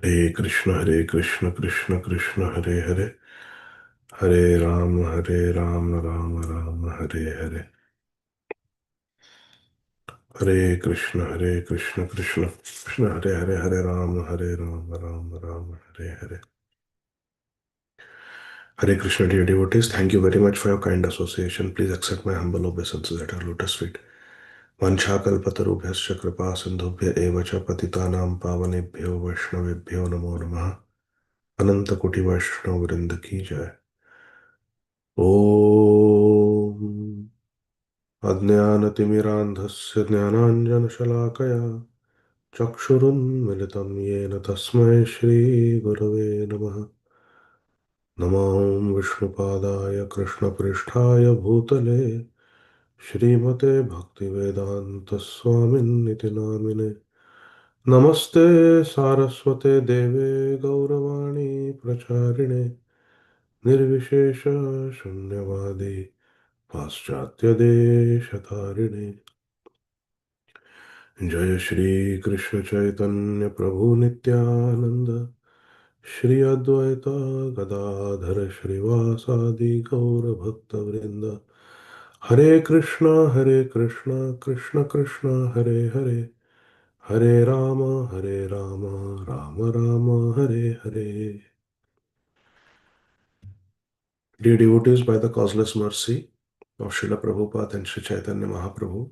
Hare Krishna Krishna Krishna Hare Hare Hare Ram Ram Ram Hare Hare Hare Krishna Krishna Krishna Hare Hare Hare Ram Ram Ram Hare Hare Hare Krishna, dear devotees, thank you very much for your kind association. Please accept my humble obeisances at our lotus feet. Vanchakalpatarubhyascha kripa sindhubhya eva cha patitanam pavanebhyo vaishnavebhyo namo namaha. Ananta Koti Vaishnava Vrinda ki jai. ॐ अज्ञानतिमिरान्धस्य ज्ञानाञ्जनशलाकया चक्षुरुन्मिलितं येन तस्मै श्रीगुरवे नमः। नमो विष्णुपादाय कृष्णपृष्ठाय भूतले श्रीमते भक्तिवेदान्तस्वामिन्निति नामिने। नमस्ते सारस्वते देवे गौरवाणी प्रचारिणे निर्विशेष शून्यवादी पाश्चात्यदेशतारिणे। जय श्री कृष्ण चैतन्य प्रभु नित्यानंद श्री अद्वैत गदाधर श्रीवासादि गौर भक्त वृंद। हरे Krishna Krishna Krishna Hare Hare Hare Ram Ram Ram Hare Hare. Dear devotees, by the causeless mercy of Srila Prabhupada and Sri Chaitanya Mahaprabhu,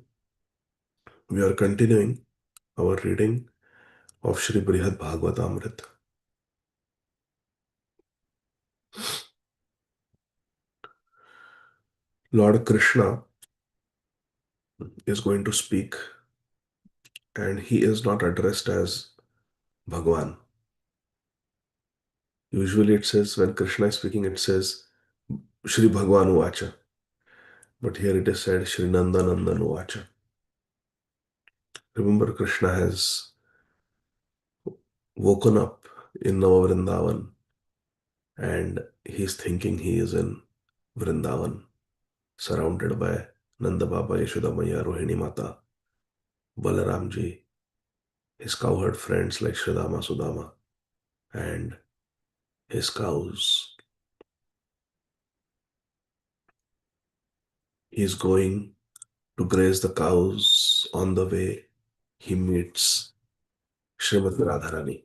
we are continuing our reading of Sri Brihad Bhagavatamrta. Lord Krishna is going to speak, and he is not addressed as Bhagwan. Usually it says, when Krishna is speaking, it says Shri Bhagwan Uvacha. But here it is said Shri Nandanandan Uvacha. Remember, Krishna has woken up in Nava Vrindavan and he's thinking he is in Vrindavan, surrounded by Nanda Baba, Yashoda Maya, Rohini Mata, Balaramji, his cowherd friends like Shridama, Sudama, and his cows. He's going to graze the cows. On the way, he meets Srimati Radharani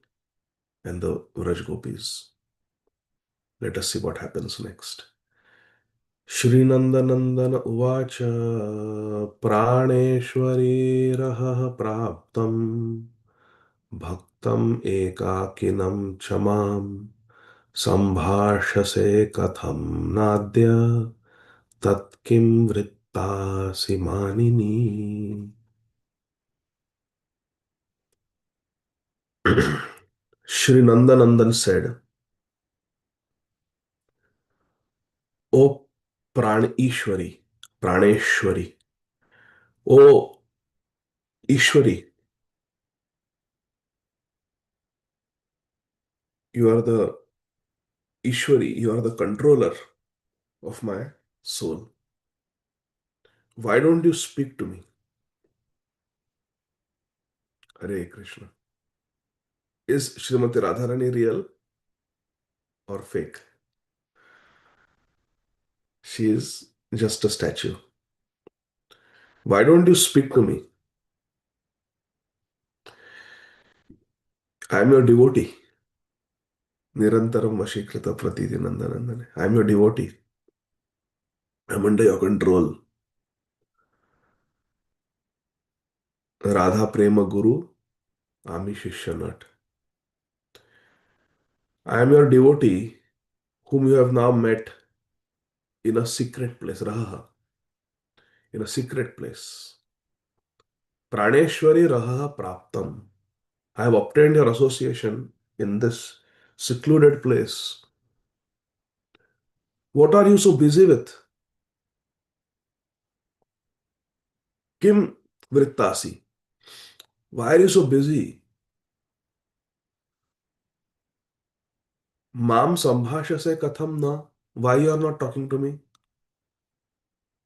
and the Vraj Gopis. Let us see what happens next. Shri Nandanandana Uvacha Praneshwari Raha Praptam Bhaktam Ekakinam Chamam Sambhashase Katham Nadya Tatkim Vrittasi Manini. Shri Nandanandan said, O Praneshwari, Praneshwari, O Ishwari, you are the Ishwari, you are the controller of my soul. Why don't you speak to me? Hare Krishna. Is Srimati Radharani real or fake? She is just a statue. Why don't you speak to me? I am your devotee. Nirantaram Vashikrita Pratiti Nandanandane. I am your devotee. I am under your control. Radha Prema Guru, Ami Shishya Nat. I am your devotee whom you have now met in a secret place. Raha. In a secret place. Praneshwari Raha Praptam. I have obtained your association in this secluded place. What are you so busy with? Kim Vrittasi. Why are you so busy? Mam Sambhashase Katham na. Why you are not talking to me?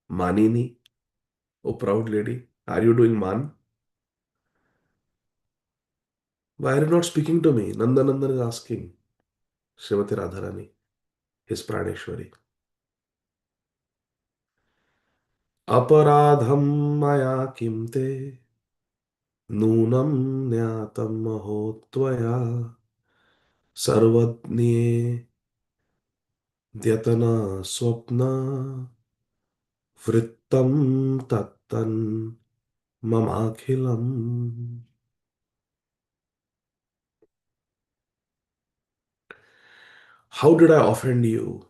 Manini. Oh proud lady. Are you doing man? Why are you not speaking to me? Nandanandan is asking Srimati Radharani, his Praneshwari. अपराधम मया किम ते नूनम ज्ञातम महो त्वया सर्वज्ञे द्यतना स्वप्न वृत्तम तत्तन ममाखिलम. How did I offend you?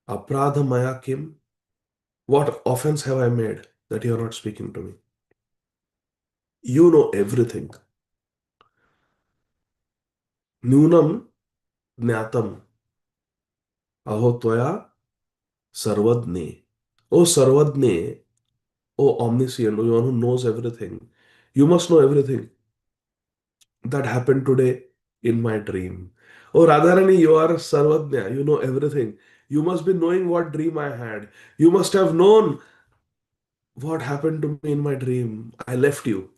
Apradha maya kim? What offense have I made that you are not speaking to me? You know everything. Nunam jnatam aho tvaya sarvadne. Oh sarvadne, oh omniscient, oh one who knows everything. You must know everything that happened today in my dream. Oh Radharani, you are sarvadnya. You know everything. You must be knowing what dream I had. You must have known what happened to me in my dream. I left you.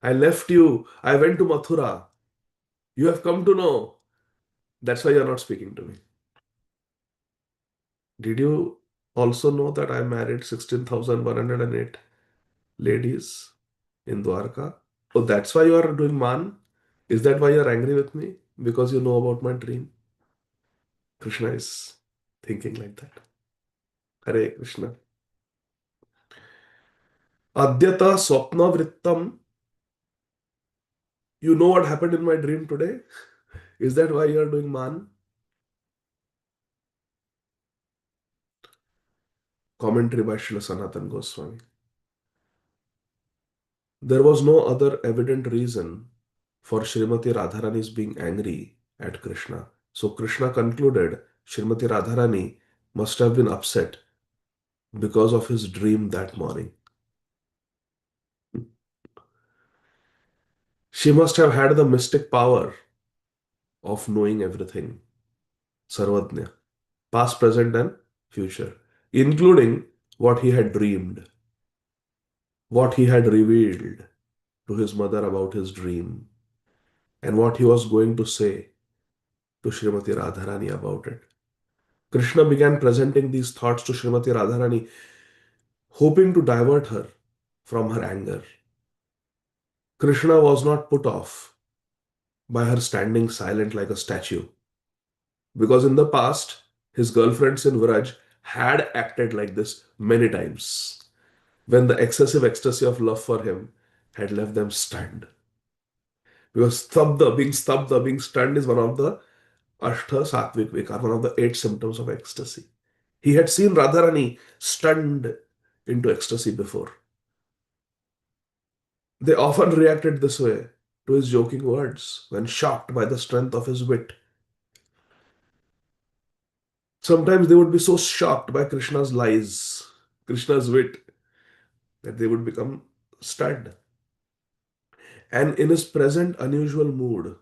I left you. I went to Mathura. You have come to know. That's why you're not speaking to me. Did you also know that I married 16,108 ladies in Dwarka? Oh, that's why you are doing man? Is that why you're angry with me? Because you know about my dream? Krishna is thinking like that. Hare Krishna. Adyata swapna vrittam. You know what happened in my dream today? Is that why you are doing man? Commentary by Srila Sanatan Goswami. There was no other evident reason for Srimati Radharani's being angry at Krishna. So Krishna concluded Srimati Radharani must have been upset because of his dream that morning. She must have had the mystic power of knowing everything, Sarvadnya, past, present, and future, including what he had dreamed, what he had revealed to his mother about his dream, and what he was going to say to Srimati Radharani about it. Krishna began presenting these thoughts to Srimati Radharani, hoping to divert her from her anger. Krishna was not put off by her standing silent like a statue, because in the past, his girlfriends in Vraj had acted like this many times when the excessive ecstasy of love for him had left them stunned. Because stabda, being stunned is one of the Ashta Satvik Vikar, one of the 8 symptoms of ecstasy. He had seen Radharani stunned into ecstasy before. They often reacted this way to his joking words when shocked by the strength of his wit. Sometimes they would be so shocked by Krishna's lies, Krishna's wit, that they would become stunned. And in his present unusual mood,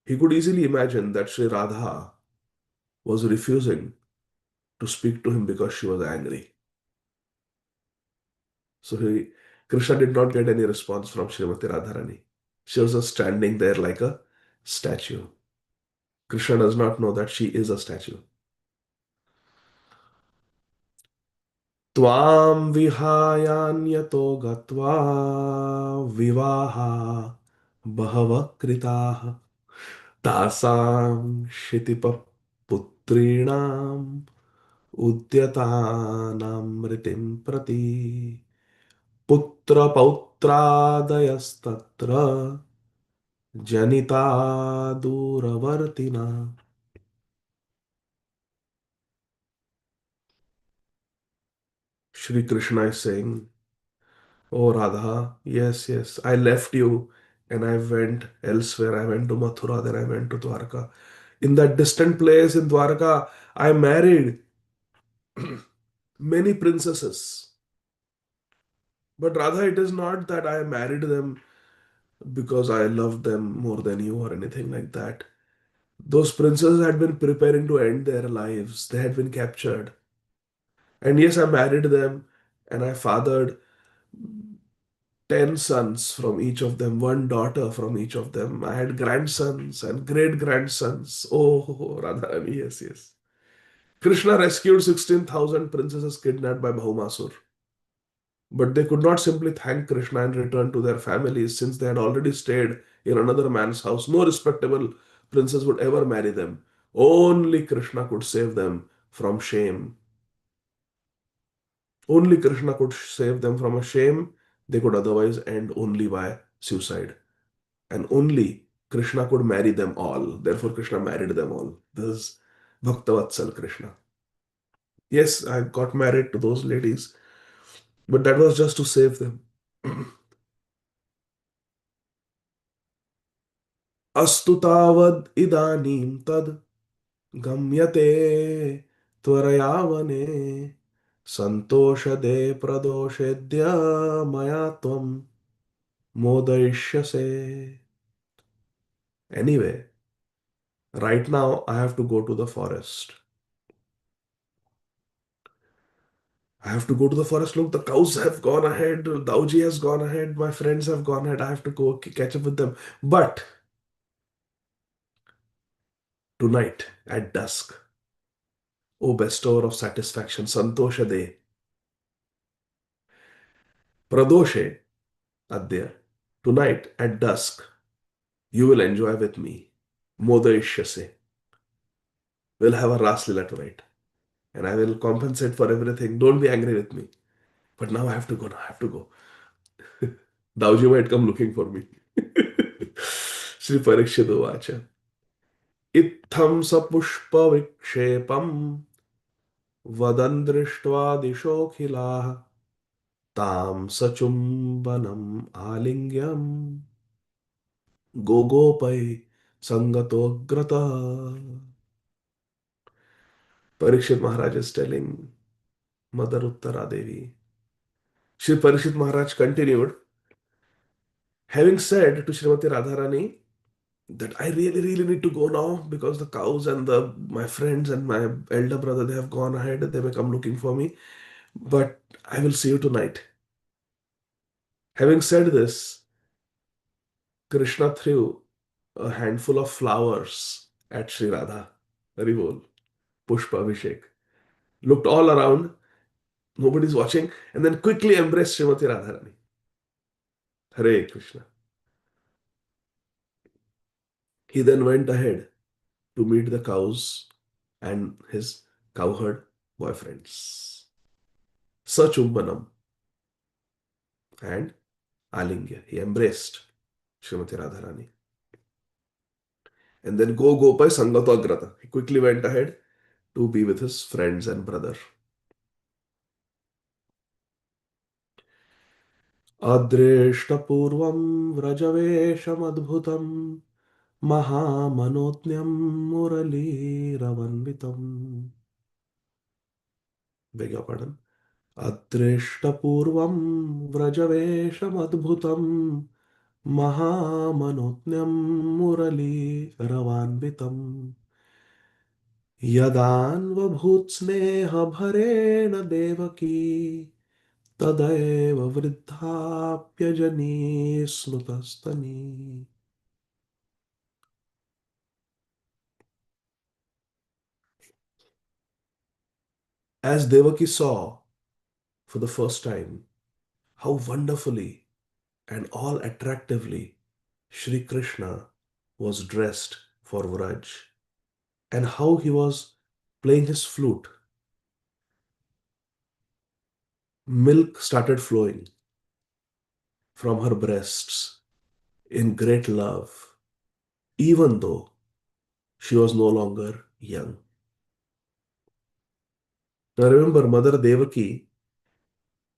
he could easily imagine that Sri Radha was refusing to speak to him because she was angry. So Krishna did not get any response from Srimati Radharani. She was just standing there like a statue. Krishna does not know that she is a statue. Tvam vihayanyato gatva vivaha bahava kritaha tasam shitipa putrinam udyatanam ritim prati putra pautradayastatra janita duravartina. Shri Krishna is saying, oh Radha, yes, yes, I left you and I went elsewhere. I went to Mathura, then I went to Dwarka. In that distant place in Dwarka, I married many princesses. But Radha, it is not that I married them because I loved them more than you or anything like that. Those princesses had been preparing to end their lives, they had been captured. And yes, I married them and I fathered 10 sons from each of them, one daughter from each of them. I had grandsons and great grandsons. Oh, Radharani, yes, yes. Krishna rescued 16,000 princesses kidnapped by Bhaumasur. But they could not simply thank Krishna and return to their families since they had already stayed in another man's house. No respectable princess would ever marry them. Only Krishna could save them from shame. Only Krishna could save them from a shame they could otherwise end only by suicide. And only Krishna could marry them all. Therefore, Krishna married them all. This is Bhaktavatsal Krishna. Yes, I got married to those ladies, but that was just to save them. अस्तु तावद् इदानीं तद् गम्यते त्वरया वने सन्तोषदे प्रदोषेद्य मया त्वं मोदयिष्यसे. Anyway, right now I have to go to the forest. I have to go to the forest. Look, the cows have gone ahead. Dauji has gone ahead. My friends have gone ahead. I have to go catch up with them. But tonight at dusk, O bestower of satisfaction, Santosha De, Pradoshe Adya, tonight at dusk, you will enjoy with me. Moda Ishyase. We'll have a Ras Lila tonight. And I will compensate for everything. Don't be angry with me. But now I have to go. Now I have to go. Dauji might come looking for me. Sri Parikshit Uvacha. इत्थं सपुष्पविक्षेपं वदन् दृष्ट्वा दिशोऽखिलाः तां सचुम्बनम् आलिङ्ग्यम् गोगोपै सङ्गतोऽग्रतः. Parikshit Maharaj is telling Mother Uttara Devi. Shri Parikshit Maharaj continued, having said to Srimati Radharani that I really, really need to go now because the cows and my friends and my elder brother, they have gone ahead. They may come looking for me. But I will see you tonight. Having said this, Krishna threw a handful of flowers at Sri Radha. Haribol, Pushpa Abhishek. Looked all around, nobody's watching, and then quickly embraced Srimati Radharani. Hare Krishna. He then went ahead to meet the cows and his cowherd boyfriends. Sachumbanam and Alingya. He embraced Srimati Radharani. And then go Gopai Sangato Agrata. He quickly went ahead to be with his friends and brother. अदृष्टपूर्वं व्रजवेशमद्भुतं महामनोज्ञं मुरलीरवन्वितम्. Beg your pardon. अदृष्टपूर्वं व्रजवेशमद्भुतं महामनोज्ञं मुरलीरवान्वितम्. यदान्वभूत्स्नेहभरेण Devaki तदैव वृद्धाप्यजनी स्नुतस्तनी. As Devaki saw for the first time how wonderfully and all attractively Shri Krishna was dressed for Vraj and how he was playing his flute, milk started flowing from her breasts in great love, even though she was no longer young. Now remember, Mother Devaki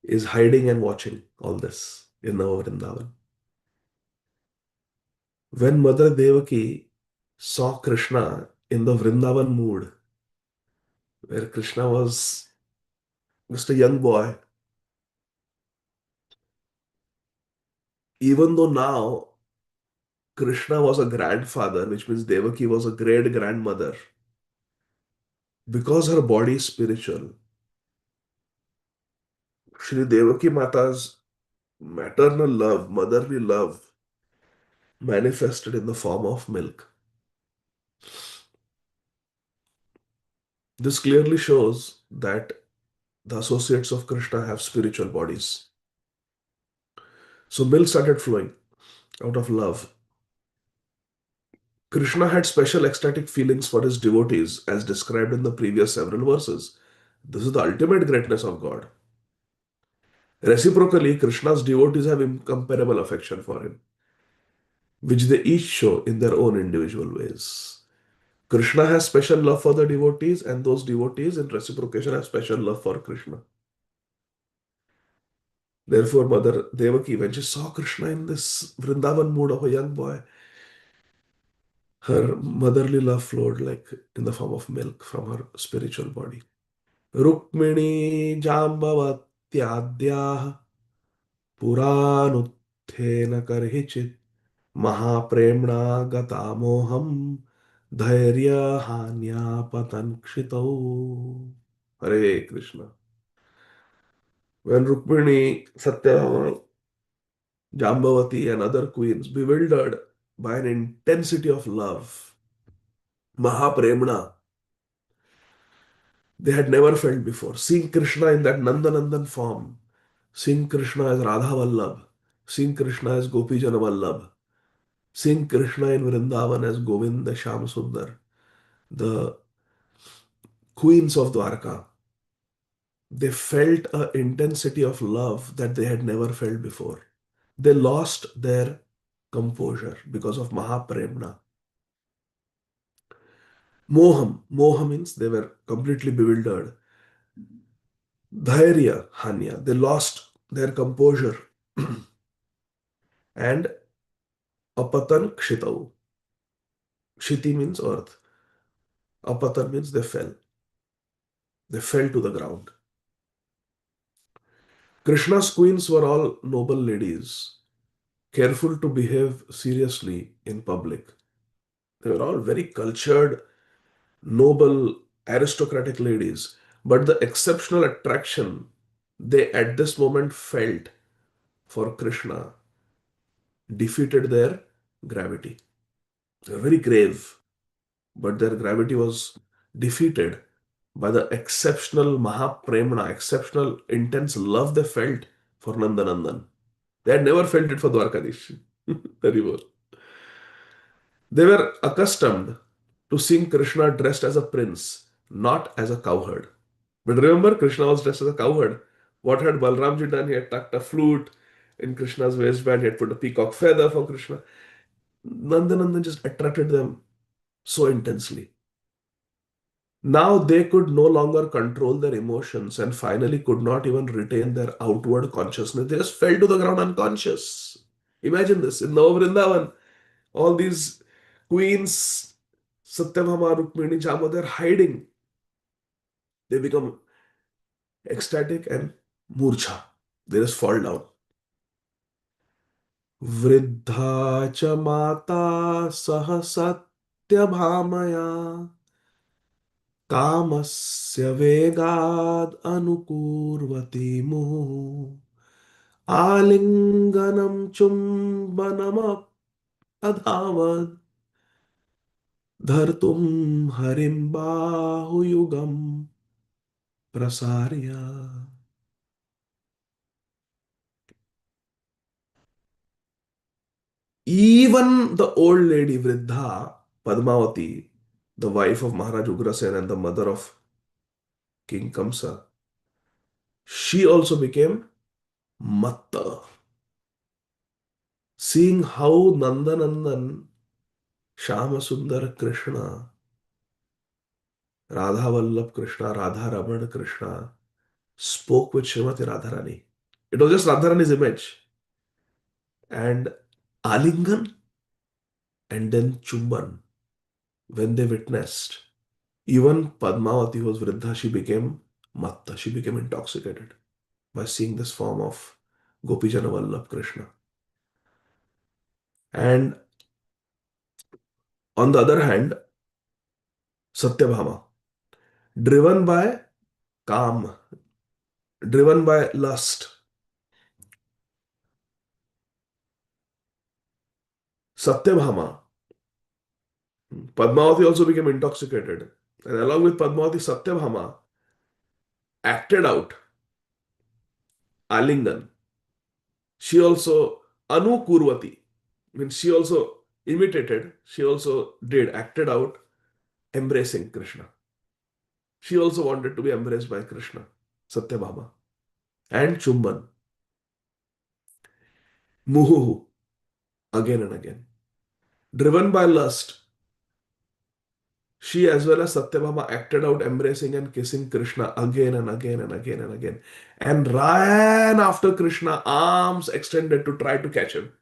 is hiding and watching all this in Navavrindavan. When Mother Devaki saw Krishna in the Vrindavan mood, where Krishna was just a young boy, even though now Krishna was a grandfather, which means Devaki was a great grandmother, because her body is spiritual, Shri Devaki Mata's Maternal love, motherly love, manifested in the form of milk. This clearly shows that the associates of Krishna have spiritual bodies. So milk started flowing out of love. Krishna had special ecstatic feelings for his devotees, as described in the previous several verses. This is the ultimate greatness of God. Reciprocally, Krishna's devotees have incomparable affection for him, which they each show in their own individual ways. Krishna has special love for the devotees, and those devotees, in reciprocation, have special love for Krishna. Therefore, Mother Devaki, when she saw Krishna in this Vrindavan mood of a young boy, her motherly love flowed like in the form of milk from her spiritual body. Rukmini Jambavatyadhyah Puranuthena Karhichit Mahapremna Gatamoham Dhairya Hanya Patankshitau. Hare Krishna. When Rukmini, Satyabhama, Jambavati, and other queens, bewildered by an intensity of love, Mahapremna, they had never felt before, seeing Krishna in that Nandanandan form, seeing Krishna as Radha Vallabh, seeing Krishna as Gopijana Vallabh, seeing Krishna in Vrindavan as Govinda Sham Sundar, the queens of Dwarka, they felt an intensity of love that they had never felt before. They lost their composure because of Mahapremna. Moham. Moha means they were completely bewildered. Dhairya, Hanya. They lost their composure. And apatan kshitau. Kshiti means earth. Apatan means they fell. They fell to the ground. Krishna's queens were all noble ladies, careful to behave seriously in public. They were all very cultured, noble, aristocratic ladies. But the exceptional attraction they at this moment felt for Krishna defeated their gravity. They were very grave, but their gravity was defeated by the exceptional Mahapremna, exceptional intense love they felt for Nandanandan. They had never felt it for Dwarkadish. Haribol. They were accustomed to seeing Krishna dressed as a prince, not as a cowherd. But remember, Krishna was dressed as a cowherd. What had Balramji done? He had tucked a flute in Krishna's waistband, he had put a peacock feather for Krishna. Nandanandan just attracted them so intensely. Now they could no longer control their emotions and finally could not even retain their outward consciousness. They just fell to the ground unconscious. Imagine this in Navavrindavan, all these queens, Satyabhama, Rukmini, Jama, they're hiding. They become ecstatic and murcha. They just fall down. Vriddha cha mata sah satyabhamaya कामस्य वेगाद् अनुपूर्वति मुहुः आलिङ्गनं चुम्बनमधावद् धर्तुं हरिं बाहुयुगं प्रसार्य. Even the old lady Vriddha Padmavati, the wife of Maharaj Ugrasen and the mother of King Kamsa, she also became matta. Seeing how Nandanandan, Shama Sundar Krishna, Radha Vallabh Krishna, Radha Raman Krishna spoke with Srimati Radharani. It was just Radharani's image. And Alingan and then Chumban, when they witnessed, even Padmavati, who was Vriddha, she became matta, she became intoxicated by seeing this form of Gopijana Vallabh Krishna. And on the other hand, Satyabhama, driven by Kam, driven by lust, Satyabhama, Padmavati also became intoxicated. And along with Padmavati, Satyabhama acted out Alingan. She also, Anu Kurvati, means she also imitated, she also acted out embracing Krishna. She also wanted to be embraced by Krishna, Satyabhama. And Chumban, Muhuhu, again and again. Driven by lust, she as well as Satyabhama acted out embracing and kissing Krishna again and again and again and again, and ran after Krishna, arms extended to try to catch him.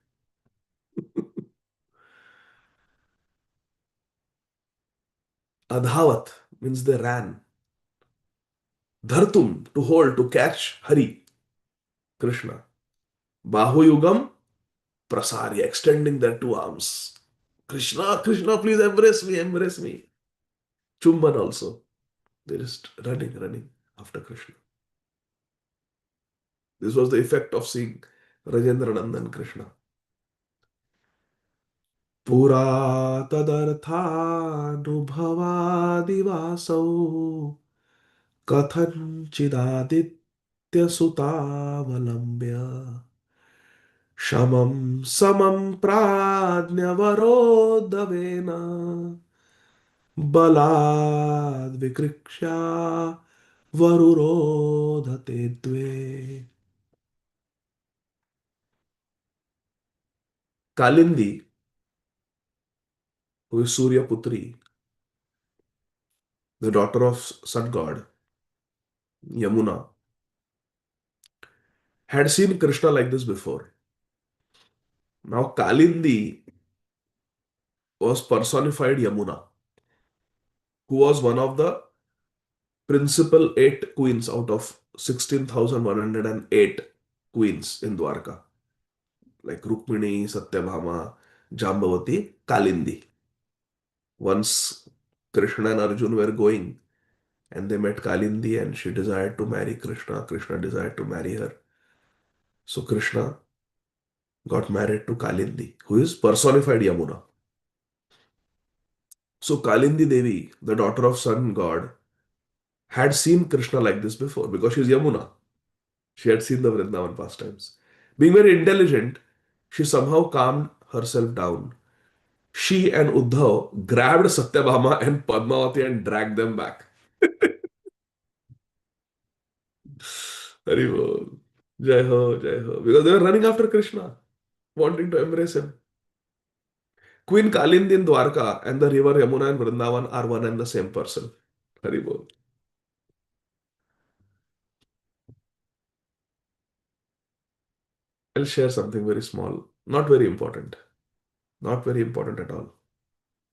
Adhavat means they ran. Dhartum, to hold, to catch Hari, Krishna. Bahuyugam, Prasarya, extending their two arms. Krishna, Krishna, please embrace me, embrace me. Chumban also. They're just running, running after Krishna. This was the effect of seeing Rajendra Nandan Krishna. Pura tadarthanubhavadivasau kathanchidaditya shamam samam pradnyavarodhavena balad vikriksha varurodhate dve. Kalindi, who is Surya Putri, the daughter of sun god Yamuna, had seen Krishna like this before. Now Kalindi was personified Yamuna, who was one of the principal eight queens out of 16,108 queens in Dwarka, like Rukmini, Satyabhama, Jambavati, Kalindi. Once Krishna and Arjun were going and they met Kalindi and she desired to marry Krishna. Krishna desired to marry her. So Krishna got married to Kalindi, who is personified Yamuna. So Kalindi Devi, the daughter of sun god, had seen Krishna like this before because she's Yamuna. She had seen the Vrindavan pastimes. Being very intelligent, she somehow calmed herself down. She and Uddhav grabbed Satyabhama and Padmavati and dragged them back. Haribol. Jai Ho, Jai Ho. Because they were running after Krishna, wanting to embrace him. Queen Kalindi in Dwarka and the river Yamuna and Vrindavan are one and the same person. Haribol. I'll share something very small, not very important, not very important at all,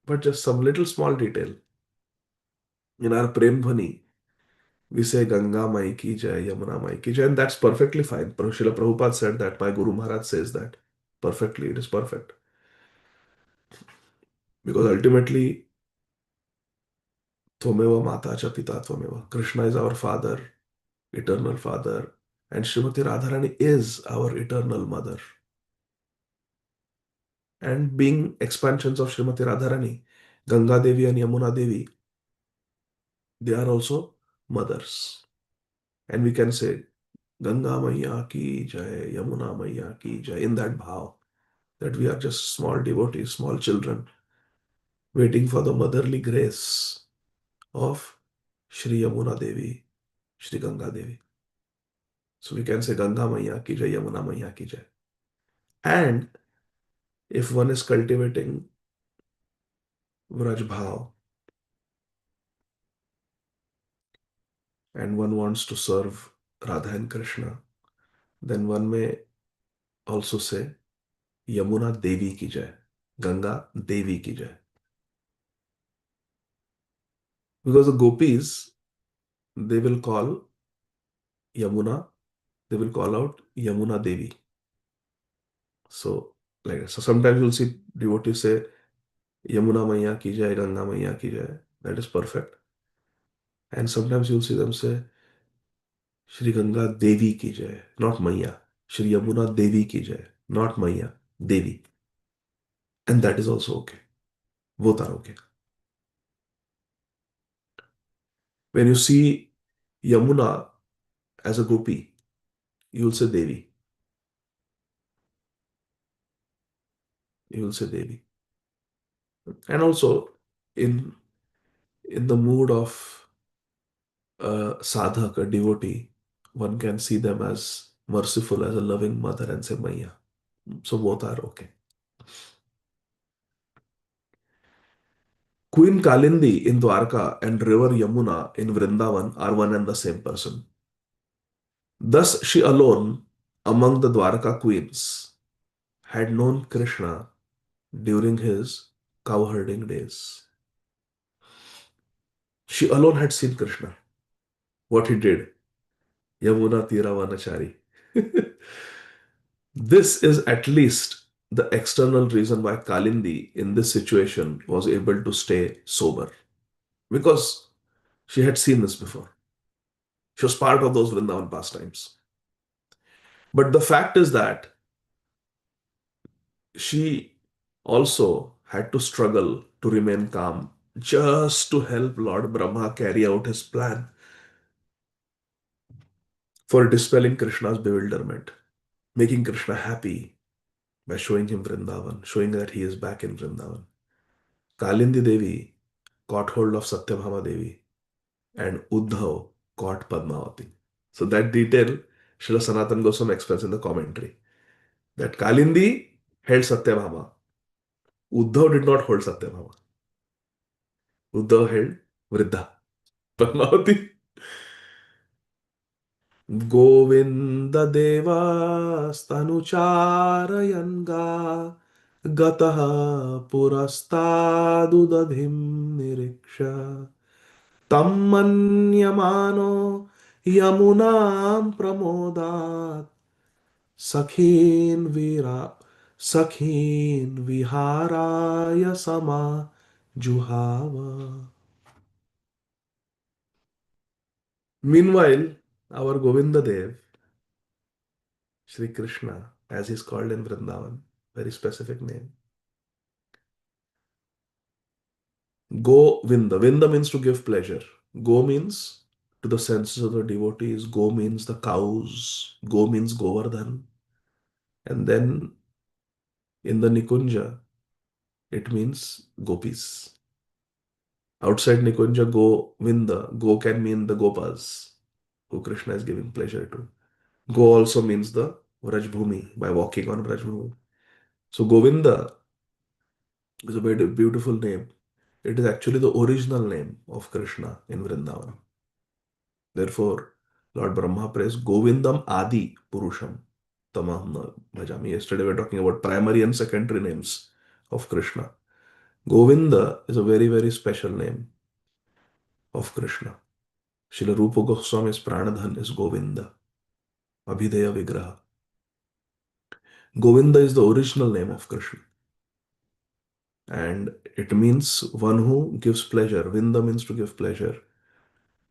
but just some little small detail. In our Prem Dhwani, we say Ganga Mai ki jai, Yamuna Mai ki jai, and that's perfectly fine. Srila Prabhupada said that, my Guru Maharaj says that. Perfectly, it is perfect. Because ultimately, Tvameva Mata cha Pita Tvameva. Krishna is our father, eternal father, and Srimati Radharani is our eternal mother. And being expansions of Srimati Radharani, Ganga Devi and Yamuna Devi, they are also mothers. And we can say, Ganga Maiya ki jai, Yamuna Maiya ki jai, in that bhav, that we are just small devotees, small children, waiting for the motherly grace of Shri Yamuna Devi, Shri Ganga Devi. So we can say Ganga Maiya ki jai, Yamuna Maiya ki jai. And if one is cultivating Vraj bhav and one wants to serve Radha and Krishna, then one may also say Yamuna Devi ki jai, Ganga Devi ki jai. Because the gopis, they will call Yamuna, they will call out Yamuna Devi. So, so sometimes you'll see devotees say Yamuna Maiya ki jai, Ganga Maiya ki jai. That is perfect. And sometimes you'll see them say Shri Ganga Devi ki jai, not Maiya. Shri Yamuna Devi ki jai, not Maiya, Devi. And that is also okay. Both are okay. When you see Yamuna as a gopi, you will say Devi. You will say Devi. And also in in the mood of a sadhak, a devotee, one can see them as merciful as a loving mother and say Maya. So both are okay. Queen Kalindi in Dwarka and River Yamuna in Vrindavan are one and the same person. Thus, she alone among the Dwarka queens had known Krishna during his cowherding days. She alone had seen Krishna, what he did. Yamuna Tira Vanachari. This is at least the external reason why Kalindi in this situation was able to stay sober. Because she had seen this before. She was part of those Vrindavan pastimes. But the fact is that she also had to struggle to remain calm just to help Lord Brahma carry out his plan for dispelling Krishna's bewilderment, making Krishna happy by showing him Vrindavan, showing that he is back in Vrindavan. Kalindi Devi caught hold of Satyabhama Devi and Uddhav caught Padmavati. So that detail Srila Sanatan Goswami explains in the commentary that Kalindi held Satyabhama. Uddhav did not hold Satyabhama. Uddhav held Vridha. Padmavati. गोविन्ददेवास्तनुचारयन् गतः पुरस्तादुदधिं निरीक्ष्य तं मन्यमानो यमुनां प्रमोदात् सखीन् वीरा सखीन् विहाराय समाजुहाव. Meanwhile, our Govinda Dev, Sri Krishna, as he's called in Vrindavan, very specific name. Govinda. Vinda means to give pleasure. Go means to the senses of the devotees. Go means the cows. Go means Govardhan. And then in the Nikunja, it means gopis. Outside Nikunja, Govinda. Go can mean the gopas, who Krishna is giving pleasure to. Go also means the Vrajbhumi, by walking on Vrajbhumi. So Govinda is a very beautiful name. It is actually the original name of Krishna in Vrindavan. Therefore, Lord Brahma prays Govindam Adi Purusham Tamaham Bhajami. Yesterday we were talking about primary and secondary names of Krishna. Govinda is a very, very special name of Krishna. Srila Rupa Goswami's Pranadhan is Govinda, Abhideya Vigraha. Govinda is the original name of Krishna. And it means one who gives pleasure. Vinda means to give pleasure.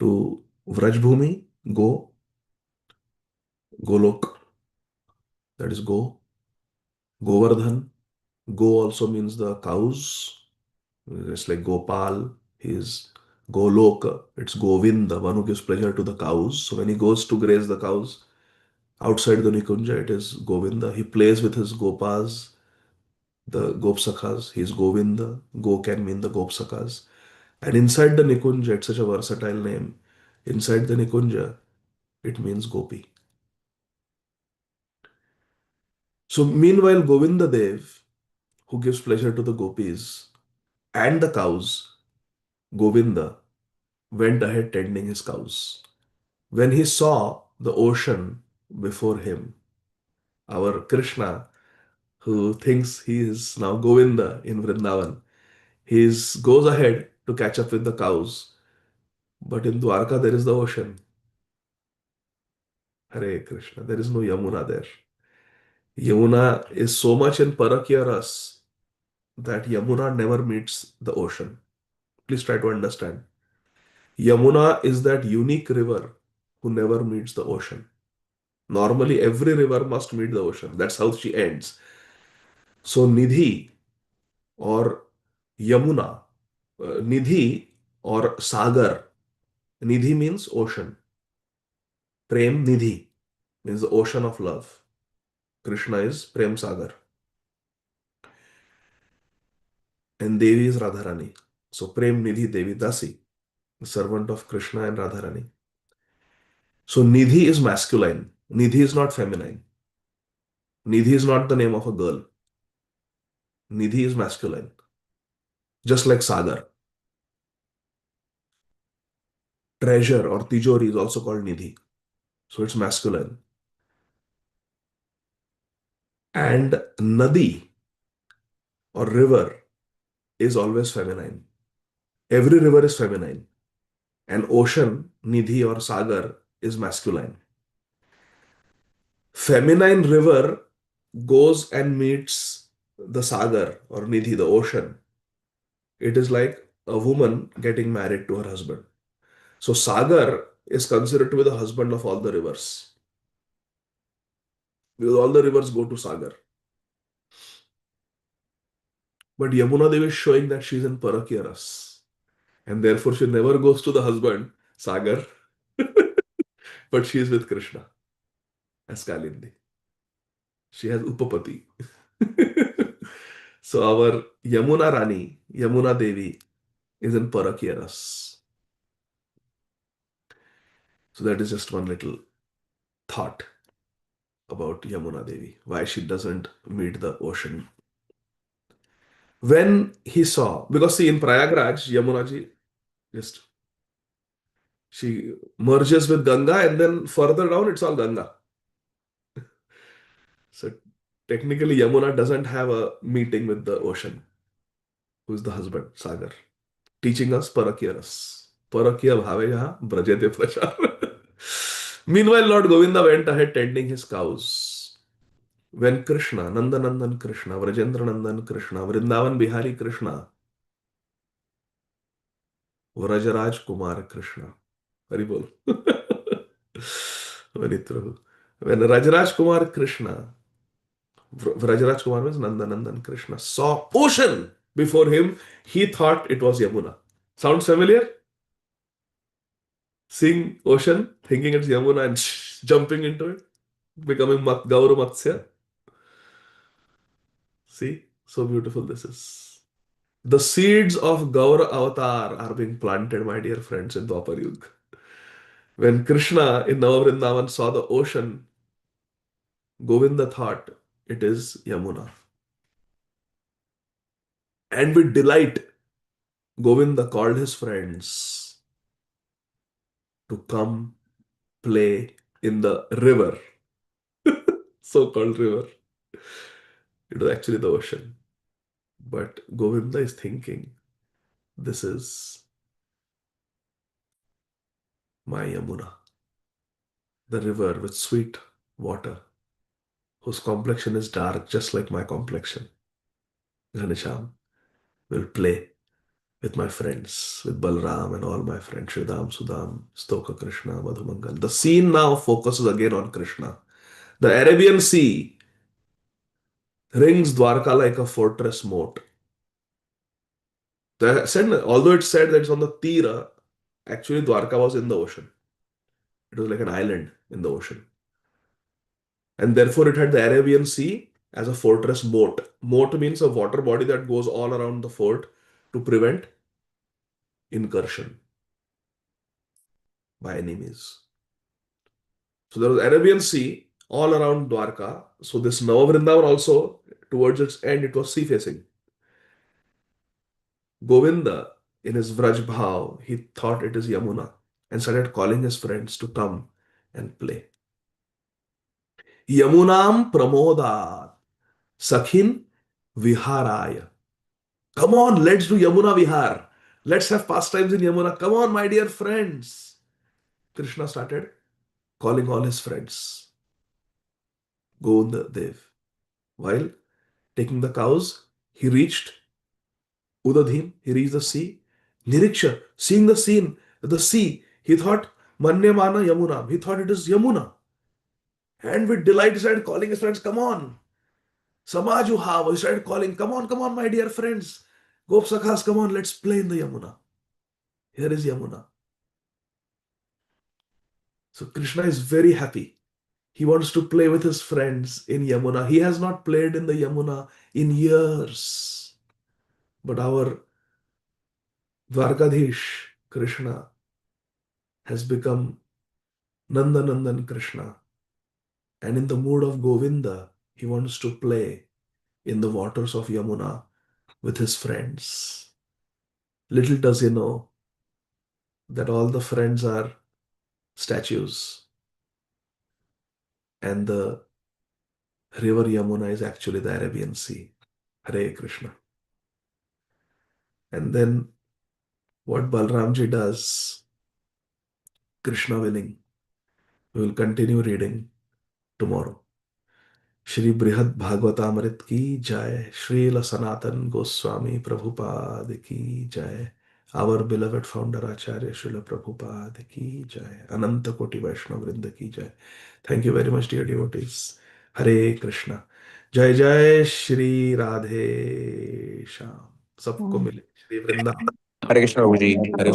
To Vrajbhumi, go, Golok, that is go. Govardhan, go also means the cows. It's like Gopal, he is Golok, it's Govinda, one who gives pleasure to the cows. So when he goes to graze the cows outside the Nikunja, it is Govinda. He plays with his Gopas, the Gopsakhas, he is Govinda. Go can mean the Gopsakhas. And inside the Nikunja, it's such a versatile name. Inside the Nikunja, it means Gopi. So meanwhile, Govinda Dev, who gives pleasure to the gopis and the cows, Govinda went ahead tending his cows. When he saw the ocean before him, our Krishna, who thinks he is now Govinda in Vrindavan, goes ahead to catch up with the cows. But in Dwarka, there is the ocean. Hare Krishna, there is no Yamuna there. Yamuna is so much in Parakya Ras that Yamuna never meets the ocean. Please try to understand. Yamuna is that unique river who never meets the ocean. Normally, every river must meet the ocean. That's how she ends. So, Nidhi, और यमुना, निधि और sagar. Nidhi means ocean. Prem Nidhi means the ocean of love. Krishna is Prem Sagar and Devi is Radharani. So Prem Nidhi Devi Dasi, the servant of Krishna and Radharani. So Nidhi is masculine. Nidhi is not feminine. Nidhi is not the name of a girl. Nidhi is masculine, just like Sagar. Treasure or Tijori is also called Nidhi. So it's masculine. And Nadi or river is always feminine. Every river is feminine. And ocean, Nidhi or Sagar, is masculine. Feminine river goes and meets the Sagar or Nidhi, the ocean. It is like a woman getting married to her husband. So Sagar is considered to be the husband of all the rivers. Because all the rivers go to Sagar. But Yamuna Devi is showing that she is in Parakya Ras. And therefore she never goes to the husband, Sagar, but she is with Krishna as Kalindi. She has Upapati. So our Yamuna Rani, Yamuna Devi, is in Parakya Ras. So that is just one little thought about Yamuna Devi, why she doesn't meet the ocean. When he saw, because see in Prayagraj, Yamuna ji just she merges with Ganga and then further down it's all Ganga. So technically Yamuna doesn't have a meeting with the ocean, who is the husband, Sagar. Teaching us Parakyaras. Parakya bhave jaha brajete prachar. Meanwhile, Lord Govinda went ahead tending his cows. When Krishna, Nandanandan Krishna, Vrajendra Nandan Krishna, Vrindavan Bihari Krishna, Vrajraj Kumar Krishna. Haribol. Very true. When Rajraj Kumar Krishna, Vrajraj Kumar means Nandanandan Krishna, saw ocean before him, he thought it was Yamuna. Sounds familiar? Seeing ocean, thinking it's Yamuna and jumping into it, becoming Gauru Matsya. See, so beautiful this is. The seeds of Gaura Avatar are being planted, my dear friends, in Dwapar Yuga. When Krishna in Navavrindavan saw the ocean, Govinda thought it is Yamuna. And with delight, Govinda called his friends to come play in the river, so called river. It was actually the ocean. But Govinda is thinking, this is my Yamuna, the river with sweet water, whose complexion is dark, just like my complexion. Ghanesham will play with my friends, with Balram and all my friends, Sridham, Sudham, Stoka Krishna, Madhumangal. The scene now focuses again on Krishna. The Arabian Sea rings Dwarka like a fortress moat. Although it's said that it's on the Tira, actually Dwarka was in the ocean. It was like an island in the ocean. And therefore it had the Arabian Sea as a fortress moat. Moat means a water body that goes all around the fort to prevent incursion by enemies. So there was Arabian Sea all around Dwarka. So this Navavrindavan also, towards its end, it was sea facing. Govinda, in his Vraj Bhav, he thought it is Yamuna and started calling his friends to come and play. Yamunam Pramodat Sakhin Viharaya. Come on, let's do Yamuna Vihar. Let's have pastimes in Yamuna. Come on, my dear friends. Krishna started calling all his friends. Govinda Dev. While taking the cows, he reached Udadhim, he reached the sea. Niriksha, seeing the sea, he thought, Manyamana Yamuna. He thought it is Yamuna. And with delight, he started calling his friends, come on. Samajuha, he started calling, come on, my dear friends. Gop Sakhas, come on, let's play in the Yamuna. Here is Yamuna. So Krishna is very happy. He wants to play with his friends in Yamuna. He has not played in the Yamuna in years. But our Dwarkadhish, Krishna, has become Nandanandan Krishna. And in the mood of Govinda, he wants to play in the waters of Yamuna with his friends. Little does he know that all the friends are statues, and the river Yamuna is actually the Arabian Sea. Hare Krishna. And then what Balramji does, Krishna willing, we will continue reading tomorrow. Shri बृहद भागवतामृत की जय, श्रील सनातन गोस्वामी प्रभुपाद की जय, our beloved founder acharya Srila Prabhupada की जय, अनंत कोटि वैष्णव वृंद की जय. Thank you very much dear devotees. Hare Krishna. जय जय श्री राधे श्याम. सबको मिले श्री वृंदावन. हरे कृष्ण प्रभु जी. हरे बोल.